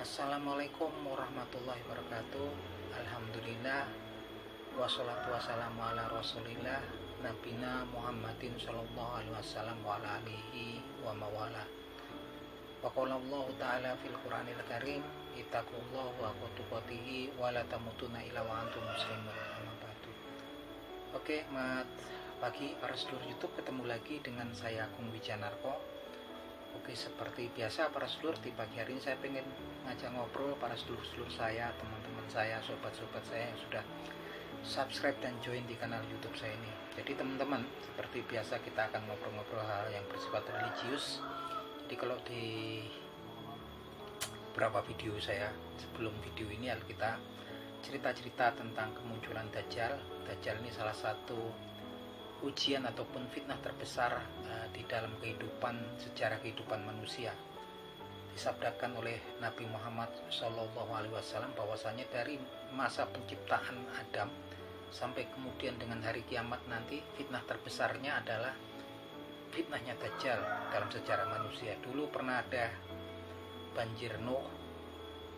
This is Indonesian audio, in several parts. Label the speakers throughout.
Speaker 1: Assalamualaikum warahmatullahi wabarakatuh. Alhamdulillah, wassalatu wassalamu ala rasulillah nabina Muhammadin sallallahu alaihi wasallam wa ala alihi wa mawala. Wa qala Allah ta'ala fil Qur'anil Karim, ittaqullah wa tuqatihi wa la tamutunna illa wa antum muslimun. Amma ba'du. Oke, mat pagi para sedulur YouTube, ketemu lagi dengan saya Agung Wijanarko. Oke, seperti biasa para sedulur, di pagi hari ini saya pengen ngajak ngobrol para sedulur-sedulur saya, teman-teman saya, sobat-sobat saya yang sudah subscribe dan join di kanal YouTube saya ini. Jadi teman-teman, seperti biasa kita akan ngobrol-ngobrol hal yang bersifat religius. Jadi kalau di beberapa video saya sebelum video ini kita cerita-cerita tentang kemunculan Dajjal. Dajjal ini salah satu ujian ataupun fitnah terbesar di dalam sejarah kehidupan manusia. Disabdakan oleh Nabi Muhammad SAW bahwasanya dari masa penciptaan Adam sampai kemudian dengan hari kiamat nanti, fitnah terbesarnya adalah fitnahnya Dajjal dalam sejarah manusia. Dulu pernah ada banjir Nuh,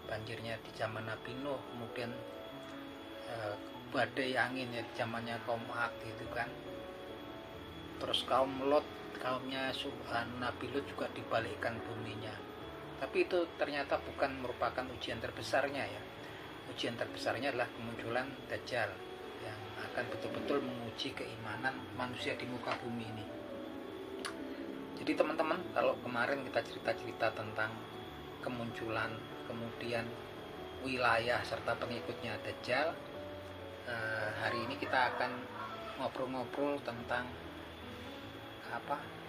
Speaker 1: banjirnya di zaman Nabi Nuh, kemudian badai angin ya di zamannya kaum Ad gitu kan. Terus kaum Lot, kaumnya Nabi Lut juga dibalikkan buminya. Tapi itu ternyata bukan merupakan ujian terbesarnya ya. Ujian terbesarnya adalah kemunculan Dajjal yang akan betul-betul menguji keimanan manusia di muka bumi ini. Jadi teman-teman, kalau kemarin kita cerita-cerita tentang kemunculan, kemudian wilayah serta pengikutnya Dajjal, hari ini kita akan ngobrol-ngobrol tentang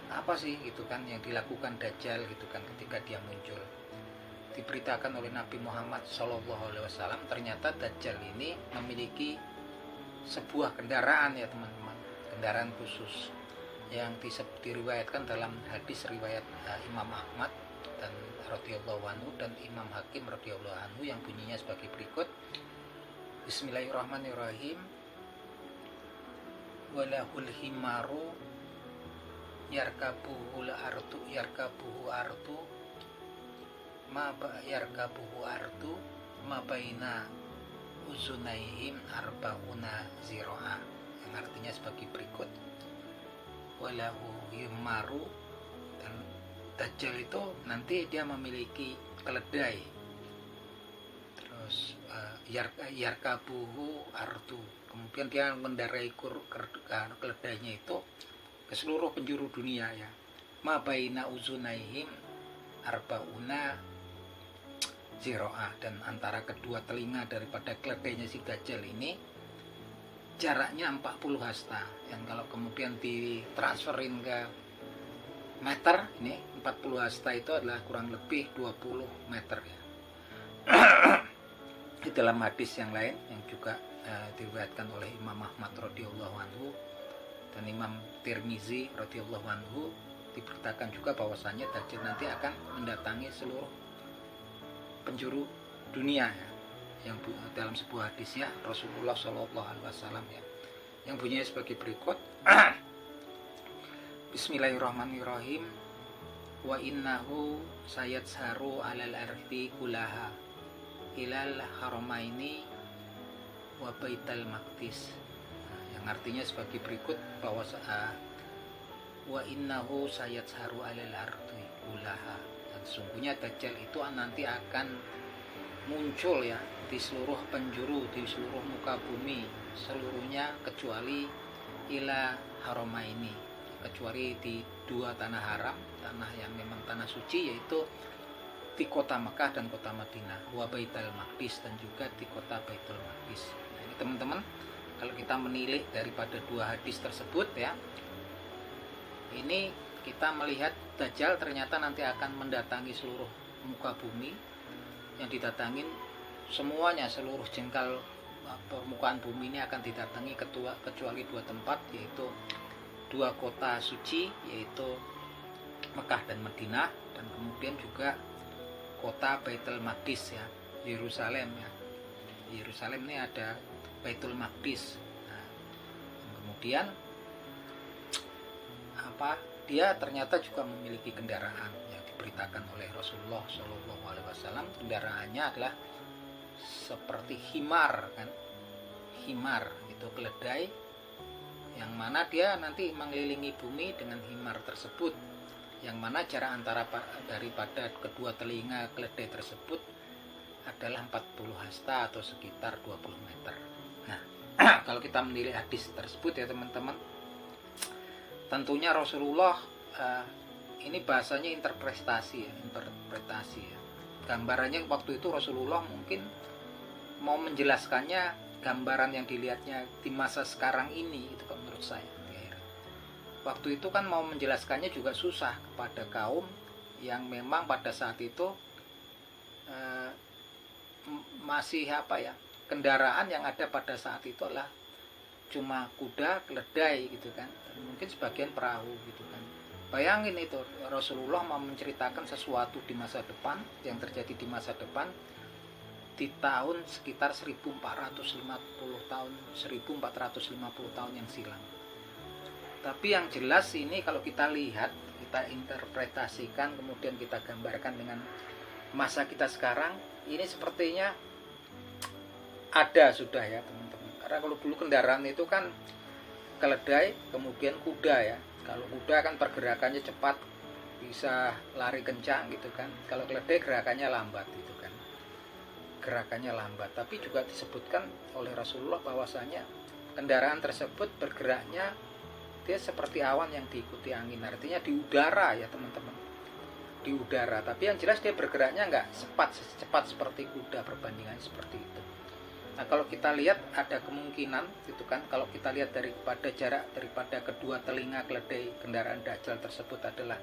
Speaker 1: apa sih gitu kan yang dilakukan Dajjal gitu kan ketika dia muncul. Diberitakan oleh Nabi Muhammad SAW, ternyata Dajjal ini memiliki sebuah kendaraan ya teman-teman, kendaraan khusus yang diriwayatkan dalam hadis riwayat Imam Ahmad dan radhiyallahu anhu dan Imam Hakim radhiyallahu anhu yang bunyinya sebagai berikut. Bismillahirrahmanirrahim. Walahul himaru yarkabuhu ardu ma baina uzunaihim arbauna ziro'a, yang artinya sebagai berikut. Walahu himaru, dan Dajjal itu nanti dia memiliki keledai. Terus yarkabuhu ardu, kemudian dia mengendarai keledainya itu ke seluruh penjuru dunia ya. Ma baina uzunaihim arbauna ziro'ah, dan antara kedua telinga daripada keledainya si Dajjal ini jaraknya 40 hasta, yang kalau kemudian ditransferin ke meter, ini 40 hasta itu adalah kurang lebih 20 meter ya. Di dalam hadis yang lain yang juga diriwayatkan oleh Imam Ahmad radhiyallahu anhu dan Imam Tirmizi radhiyallahu anhu, diberitakan juga bahwasanya Dajjal nanti akan mendatangi seluruh penjuru dunia ya. Yang dalam sebuah hadisnya Rasulullah SAW ya, yang bunyinya sebagai berikut. Bismillahirrahmanirrahim. Wa innahu sayatsharu alal ardi kullaha ilal haramaini wa baital maqdis, yang artinya sebagai berikut bahwa wa innahu sayatsharu alal ardi kullaha, dan sungguhnya Dajjal itu nanti akan muncul ya di seluruh penjuru, di seluruh muka bumi seluruhnya, kecuali ila haramaini, kecuali di dua tanah haram, tanah yang memang tanah suci, yaitu di kota Mekah dan kota Madinah, wa baitul maqdis, dan juga di kota Baitul Maqdis. Nah, ini teman-teman, kalau kita menilik daripada dua hadis tersebut ya, ini kita melihat Dajjal ternyata nanti akan mendatangi seluruh muka bumi, yang didatangin semuanya, seluruh jengkal permukaan bumi ini akan didatangi kecuali dua tempat, yaitu dua kota suci, yaitu Mekah dan Madinah, dan kemudian juga kota Baitul Maqdis ya, Yerusalem ya. Yerusalem ini ada Baitul Maqdis. Nah, kemudian dia ternyata juga memiliki kendaraan yang diberitakan oleh Rasulullah SAW. Kendaraannya adalah seperti himar kan, himar itu keledai yang mana dia nanti mengelilingi bumi dengan himar tersebut, yang mana jarak daripada kedua telinga keledai tersebut adalah 40 hasta atau sekitar 20 meter. Nah, kalau kita menilik hadis tersebut ya teman-teman, tentunya Rasulullah ini bahasanya interpretasi ya. Gambarannya waktu itu Rasulullah mungkin mau menjelaskannya, gambaran yang dilihatnya di masa sekarang ini itu kan menurut saya. Waktu itu kan mau menjelaskannya juga susah kepada kaum yang memang pada saat itu masih kendaraan yang ada pada saat itu adalah cuma kuda, keledai gitu kan, mungkin sebagian perahu gitu kan. Bayangin itu Rasulullah mau menceritakan sesuatu di masa depan, yang terjadi di masa depan di tahun sekitar 1450 tahun yang silam. Tapi yang jelas ini kalau kita lihat, kita interpretasikan, kemudian kita gambarkan dengan masa kita sekarang, ini sepertinya ada sudah ya teman-teman. Karena kalau dulu kendaraan itu kan keledai, kemudian kuda ya. Kalau kuda kan pergerakannya cepat, bisa lari kencang gitu kan. Kalau keledai gerakannya lambat gitu kan. Gerakannya lambat, tapi juga disebutkan oleh Rasulullah bahwasanya kendaraan tersebut bergeraknya dia seperti awan yang diikuti angin. Artinya di udara ya teman-teman. Di udara, tapi yang jelas dia bergeraknya nggak secepat seperti kuda, perbandingan seperti itu. Nah, kalau kita lihat ada kemungkinan gitu kan, kalau kita lihat daripada jarak daripada kedua telinga keledai kendaraan Dajjal tersebut adalah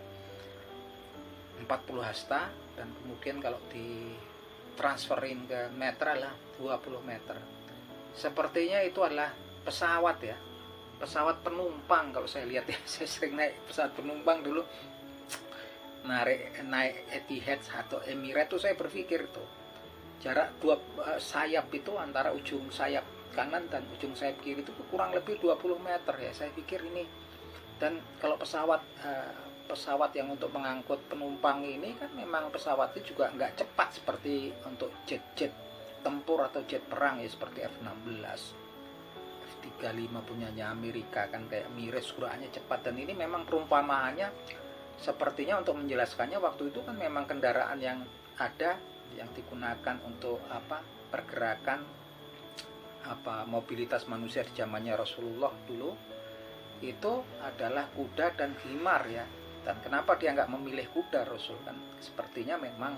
Speaker 1: 40 hasta, dan kemudian kalau ditransferin ke meter adalah 20 meter. Sepertinya itu adalah pesawat ya, pesawat penumpang. Kalau saya lihat ya, saya sering naik pesawat penumpang dulu, naik Etihad atau Emirates, tuh saya berpikir tuh jarak dua sayap itu antara ujung sayap kanan dan ujung sayap kiri itu kurang lebih 20 meter ya. Saya pikir ini, dan kalau pesawat yang untuk mengangkut penumpang ini kan memang pesawatnya juga nggak cepat seperti untuk jet tempur atau jet perang ya, seperti F-16, F-35 punyanya Amerika kan, kayak Mirage gerakannya cepat. Dan ini memang perumpamaannya sepertinya untuk menjelaskannya, waktu itu kan memang kendaraan yang ada yang digunakan untuk pergerakan mobilitas manusia di zamannya Rasulullah dulu itu adalah kuda dan himar ya. Dan kenapa dia nggak memilih kuda Rasul, kan sepertinya memang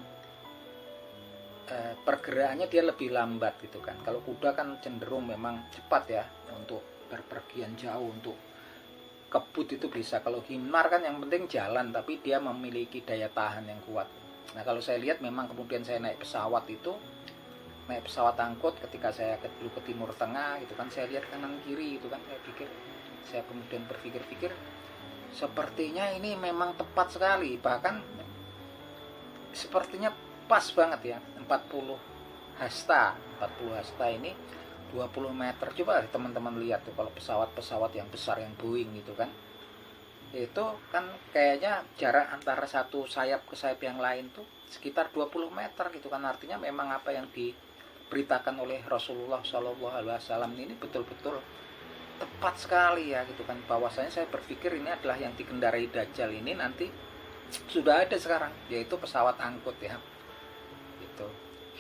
Speaker 1: pergerakannya dia lebih lambat gitu kan. Kalau kuda kan cenderung memang cepat ya untuk berpergian jauh, untuk kebut itu bisa. Kalau himar kan yang penting jalan, tapi dia memiliki daya tahan yang kuat. Nah, kalau saya lihat memang kemudian saya naik pesawat angkut ketika saya dulu ke Timur Tengah gitu kan, saya lihat kanan kiri gitu kan, saya kemudian berpikir sepertinya ini memang tepat sekali, bahkan sepertinya pas banget ya. 40 hasta ini 20 meter. Coba teman-teman lihat tuh, kalau pesawat yang besar yang Boeing gitu kan, itu kan kayaknya jarak antara satu sayap ke sayap yang lain tuh sekitar 20 meter gitu kan. Artinya memang apa yang diberitakan oleh Rasulullah SAW ini betul-betul tepat sekali ya gitu kan. Bahwasanya saya berpikir ini adalah yang dikendarai Dajjal ini nanti sudah ada sekarang, yaitu pesawat angkut ya. Gitu.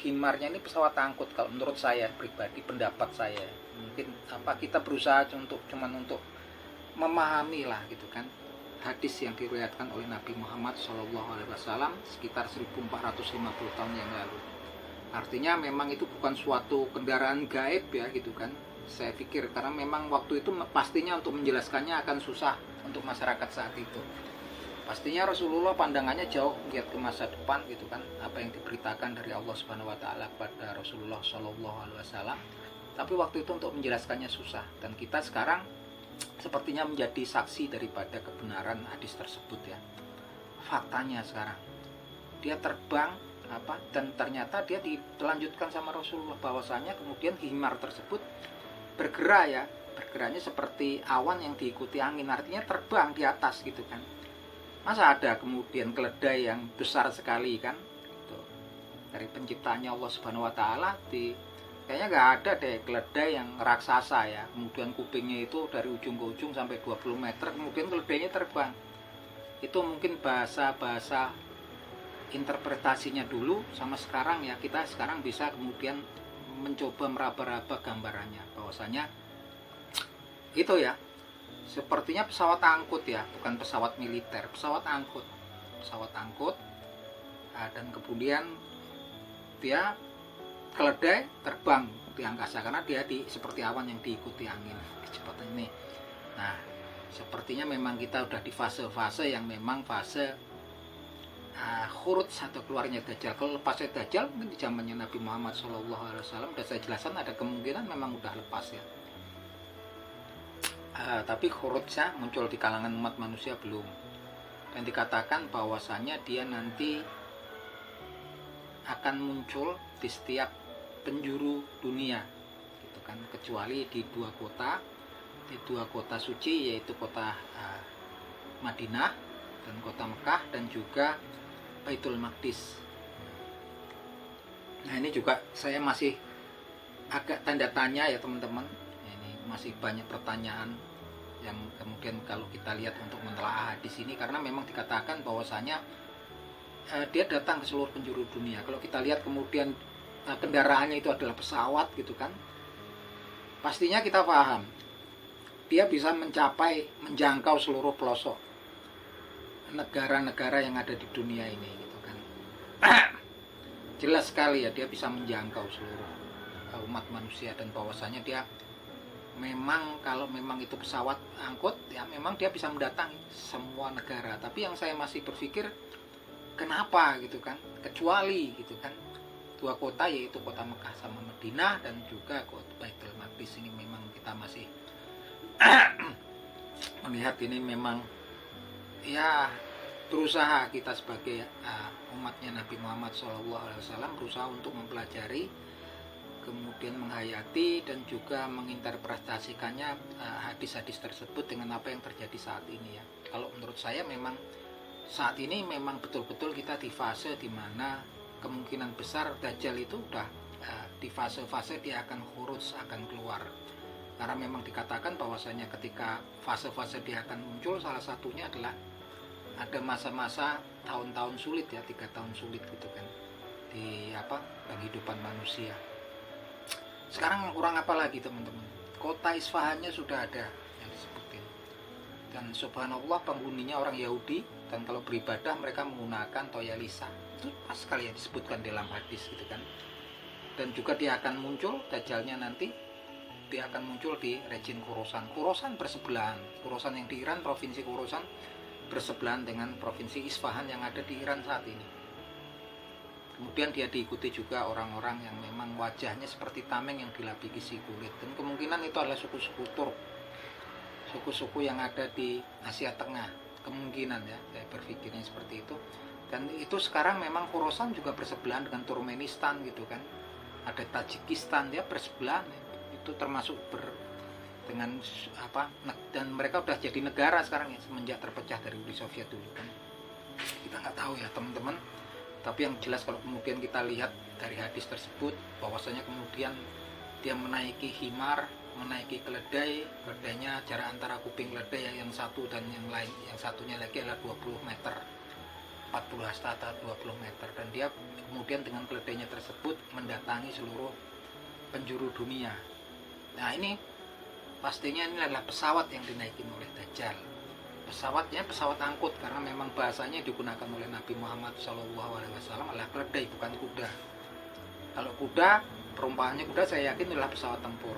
Speaker 1: Himarnya ini pesawat angkut kalau menurut saya pribadi, pendapat saya. Mungkin kita berusaha untuk memahami lah gitu kan hadis yang diriwayatkan oleh Nabi Muhammad SAW sekitar 1450 tahun yang lalu. Artinya memang itu bukan suatu kendaraan gaib ya gitu kan. Saya pikir karena memang waktu itu pastinya untuk menjelaskannya akan susah untuk masyarakat saat itu. Pastinya Rasulullah pandangannya jauh lihat ke masa depan gitu kan, apa yang diberitakan dari Allah Subhanahu wa taala kepada Rasulullah SAW. Tapi waktu itu untuk menjelaskannya susah, dan kita sekarang sepertinya menjadi saksi daripada kebenaran hadis tersebut ya. Faktanya sekarang dia terbang dan ternyata dia dilanjutkan sama Rasulullah bahwasanya kemudian himar tersebut bergerak ya, bergeraknya seperti awan yang diikuti angin, artinya terbang di atas gitu kan. Masa ada kemudian keledai yang besar sekali kan? Gitu. Dari penciptanya Allah Subhanahu Wa Taala kayaknya nggak ada deh keledai yang raksasa ya. Kemudian kupingnya itu dari ujung ke ujung sampai 20 meter. Kemudian keledainya terbang. Itu mungkin bahasa interpretasinya dulu sama sekarang ya, kita sekarang bisa kemudian mencoba meraba-raba gambarannya bahwasanya itu ya sepertinya pesawat angkut ya, bukan pesawat militer, pesawat angkut. Dan kemudian dia keledai terbang di angkasa karena dia seperti awan yang diikuti angin kecepatan ini. Nah, sepertinya memang kita udah di fase-fase yang memang fase khurut atau keluarnya Dajjal. Kalau lepasnya Dajjal mungkin di zamannya Nabi Muhammad SAW udah saya jelaskan ada kemungkinan memang udah lepas ya. Tapi khurutnya muncul di kalangan umat manusia belum. Dan dikatakan bahwasanya dia nanti akan muncul di setiap penjuru dunia, gitu kan, kecuali di dua kota suci, yaitu kota Madinah dan kota Mekah dan juga Baitul Maqdis. Nah, ini juga saya masih agak tanda tanya ya teman-teman. Ini masih banyak pertanyaan yang kemudian kalau kita lihat untuk menelaah hadis ini, karena memang dikatakan bahwasanya dia datang ke seluruh penjuru dunia. Kalau kita lihat kemudian kendaraannya itu adalah pesawat gitu kan, pastinya kita paham dia bisa menjangkau seluruh pelosok negara-negara yang ada di dunia ini gitu kan. Jelas sekali ya, dia bisa menjangkau seluruh umat manusia, dan bahwasanya dia memang kalau memang itu pesawat angkut ya memang dia bisa mendatangi semua negara. Tapi yang saya masih berpikir kenapa gitu kan, kecuali gitu kan dua kota, yaitu kota Mekah sama Madinah dan juga kota Baitul Maqdis. Ini memang kita masih melihat ini memang ya berusaha kita sebagai umatnya Nabi Muhammad SAW berusaha untuk mempelajari, kemudian menghayati dan juga menginterpretasikannya hadis-hadis tersebut dengan apa yang terjadi saat ini ya. Kalau menurut saya memang saat ini memang betul-betul kita di fase di mana kemungkinan besar Dajjal itu udah di fase-fase dia akan khuruz, akan keluar. Karena memang dikatakan bahwasanya ketika fase-fase dia akan muncul, salah satunya adalah ada masa-masa tahun-tahun sulit ya, 3 tahun sulit gitu kan di kehidupan manusia. Sekarang kurang apa lagi teman-teman, kota Isfahannya sudah ada yang disebutin, dan subhanallah penghuninya orang Yahudi, dan kalau beribadah mereka menggunakan toyalisa. Itu pas sekali yang disebutkan dalam hadis gitu kan. Dan juga dia akan muncul, Dajjalnya nanti dia akan muncul di region Khorasan bersebelahan. Khorasan yang di Iran, provinsi Khorasan bersebelahan dengan provinsi Isfahan yang ada di Iran saat ini. Kemudian dia diikuti juga orang-orang yang memang wajahnya seperti tameng yang dilapisi kulit, dan kemungkinan itu adalah suku-suku Turk, suku-suku yang ada di Asia Tengah, kemungkinan ya, saya berpikirnya seperti itu. Dan itu sekarang memang Khorasan juga bersebelahan dengan Turkmenistan gitu kan, ada Tajikistan, dia bersebelahan ya. Itu termasuk dengan dan mereka udah jadi negara sekarang ya, semenjak terpecah dari Uni Soviet dulu kan. Kita nggak tahu ya teman-teman, tapi yang jelas kalau kemudian kita lihat dari hadis tersebut bahwasanya kemudian dia menaiki himar, menaiki keledainya jarak antara kuping keledai yang satu dan yang lain, yang satunya lagi adalah 20 meter, 40 hasta atau 20 meter, dan dia kemudian dengan keledainya tersebut mendatangi seluruh penjuru dunia. Nah, ini pastinya ini adalah pesawat yang dinaikin oleh Dajjal. Pesawatnya pesawat angkut, karena memang bahasanya digunakan oleh Nabi Muhammad SAW adalah keledai, bukan kuda. Kalau kuda, perumpamannya kuda saya yakin adalah pesawat tempur.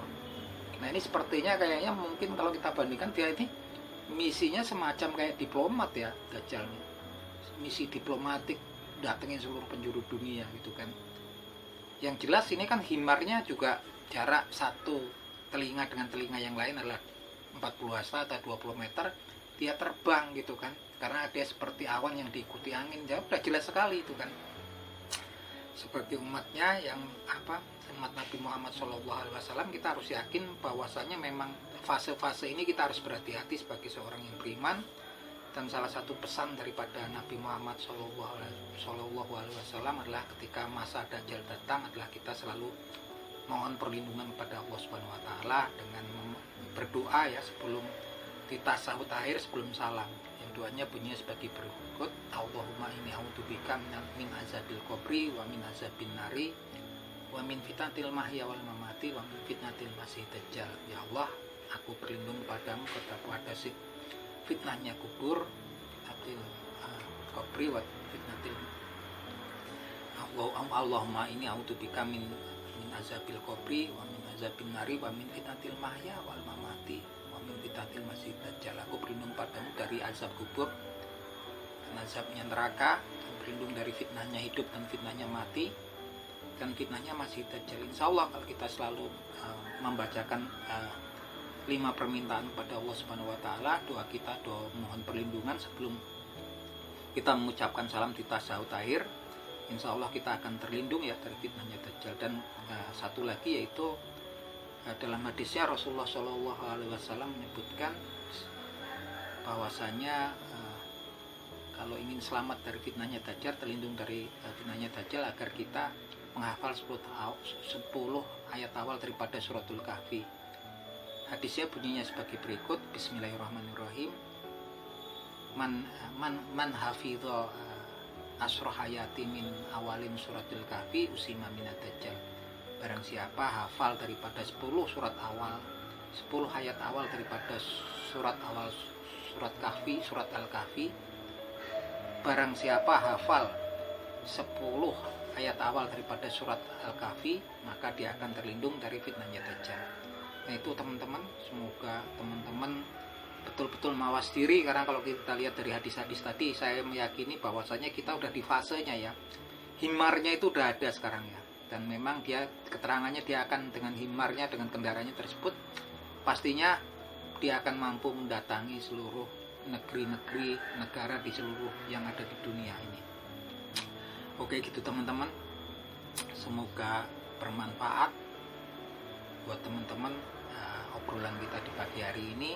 Speaker 1: Nah, ini sepertinya kayaknya mungkin kalau kita bandingkan dia ini misinya semacam kayak diplomat ya, Dajjal ini. Misi diplomatik, datengin seluruh penjuru dunia gitu kan. Yang jelas ini kan himarnya juga jarak satu telinga dengan telinga yang lain adalah 40 hasta atau 20 meter, dia terbang gitu kan, karena dia seperti awan yang diikuti angin. Ya udah jelas sekali itu kan. Sebagai umatnya yang umat Nabi Muhammad SAW, kita harus yakin bahwasanya memang fase-fase ini kita harus berhati-hati sebagai seorang yang beriman, Dan salah satu pesan daripada Nabi Muhammad SAW adalah ketika masa Dajjal datang adalah kita selalu mohon perlindungan kepada Allah Subhanahu Wa Taala dengan berdoa ya sebelum di tasawuf akhir sebelum salam. Yang doanya bunyinya sebagai berikut: Allahumma inni a'udzubika min azabil qabri wa min azabin nari wa min fitnatil mahya wal mamati wa min fitnatil masih dajjal. Ya Allah, aku berlindung padamu kepada fitnahnya kubur, qabri wa fitnatil Allahumma inni a'udzubika min azabil qabri wa min azabin nari wa min fitnatil mahya wal mamati wa min fitnatil masih dajjal. Aku berlindung padamu dari azab kubur dan azabnya neraka, dan berlindung dari fitnahnya hidup dan fitnahnya mati dan fitnahnya masih dajjal. Insyaallah kalau kita selalu membacakan 5 permintaan kepada Allah Subhanahu Wa Taala, doa kita, doa mohon perlindungan sebelum kita mengucapkan salam di tasawuf akhir, insya Allah kita akan terlindung ya dari fitnahnya dajjal. Dan satu lagi yaitu dalam hadisnya Rasulullah SAW menyebutkan bahwasanya kalau ingin selamat dari fitnahnya dajjal, terlindung dari fitnahnya dajjal, agar kita menghafal 10 ayat awal daripada suratul kahfi. Hadisnya bunyinya sebagai berikut: Bismillahirrahmanirrahim. Man hafidho asroh hayati min awalin suratul kahfi usima minad dajjal. Barang siapa hafal daripada 10 surat awal, 10 ayat awal daripada surat kahfi, surat al-kahfi, barang siapa hafal 10 ayat awal daripada surat al-kahfi, maka dia akan terlindung dari fitnahnya dajjal. Nah itu teman-teman, semoga teman-teman betul-betul mawas diri, karena kalau kita lihat dari hadis-hadis tadi, saya meyakini bahwasanya kita udah di fasenya ya, himarnya itu udah ada sekarang ya, dan memang dia keterangannya dia akan dengan himarnya, dengan kendaraannya tersebut, pastinya dia akan mampu mendatangi seluruh negeri-negeri, negara di seluruh yang ada di dunia ini. Oke gitu teman-teman, semoga bermanfaat buat teman-teman obrolan kita di pagi hari ini.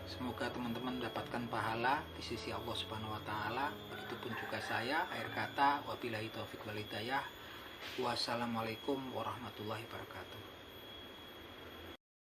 Speaker 1: Semoga teman-teman mendapatkan pahala di sisi Allah Subhanahu Wa Taala. Begitupun juga saya, akhir kata, wabillahi taufiq wal hidayah. Wassalamualaikum warahmatullahi wabarakatuh.